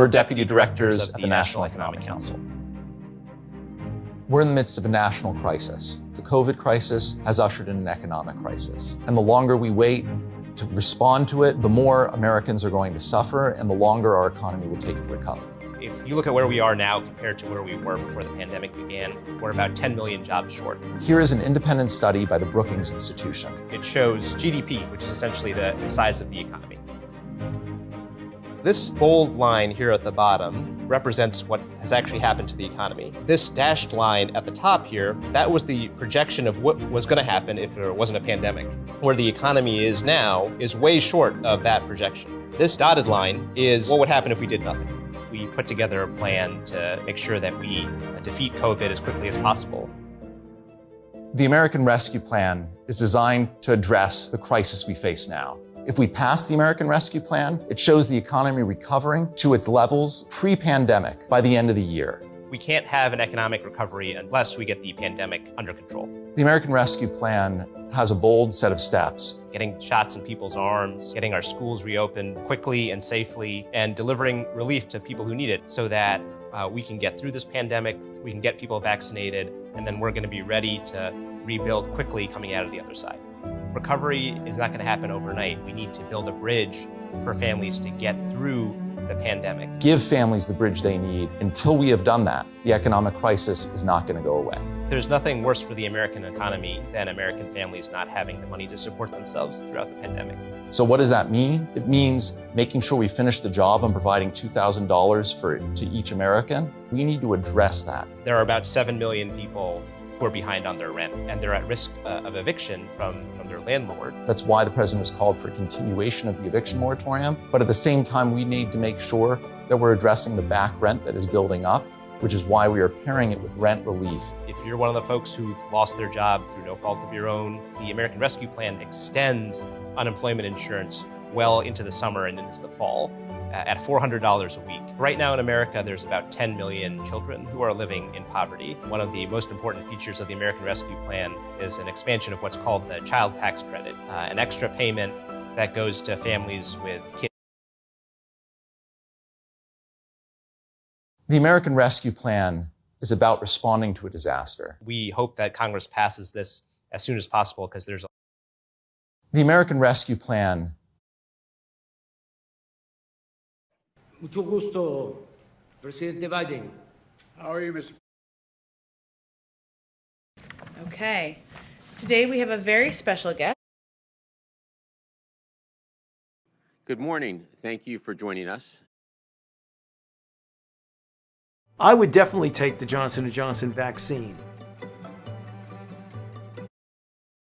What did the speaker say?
We're deputy directors at the National Economic Council. We're in the midst of a national crisis. The COVID crisis has ushered in an economic crisis. And the longer we wait to respond to it, the more Americans are going to suffer and the longer our economy will take to recover. If you look at where we are now compared to where we were before the pandemic began, we're about 10 million jobs short. Here is an independent study by the Brookings Institution. It shows GDP, which is essentially the size of the economy. This bold line here at the bottom represents what has actually happened to the economy. This dashed line at the top here, that was the projection of what was going to happen if there wasn't a pandemic. Where the economy is now is way short of that projection. This dotted line is what would happen if we did nothing. We put together a plan to make sure that we defeat COVID as quickly as possible. The American Rescue Plan is designed to address the crisis we face now. If we pass the American Rescue Plan, it shows the economy recovering to its levels pre-pandemic by the end of the year. We can't have an economic recovery unless we get the pandemic under control. The American Rescue Plan has a bold set of steps. Getting shots in people's arms, getting our schools reopened quickly and safely, and delivering relief to people who need it so that we can get through this pandemic, we can get people vaccinated, and then we're going to be ready to rebuild quickly coming out of the other side. Recovery is not going to happen overnight. We need to build a bridge for families to get through the pandemic. Give families the bridge they need. Until we have done that, the economic crisis is not going to go away. There's nothing worse for the American economy than American families not having the money to support themselves throughout the pandemic. So what does that mean? It means making sure we finish the job on providing $2,000 to each American. We need to address that. There are about 7 million people who are behind on their rent, and they're at risk of eviction from their landlord. That's why the president has called for a continuation of the eviction moratorium. But at the same time, we need to make sure that we're addressing the back rent that is building up, which is why we are pairing it with rent relief. If you're one of the folks who've lost their job through no fault of your own, the American Rescue Plan extends unemployment insurance well into the summer and into the fall at $400 a week. Right now in America, there's about 10 million children who are living in poverty. One of the most important features of the American Rescue Plan is an expansion of what's called the child tax credit, an extra payment that goes to families with kids. The American Rescue Plan is about responding to a disaster. We hope that Congress passes this as soon as possible because there's The American Rescue Plan Mucho gusto, Presidente Biden. How are you, Mr. Okay, today we have a very special guest. Good morning. Thank you for joining us. I would definitely take the Johnson & Johnson vaccine.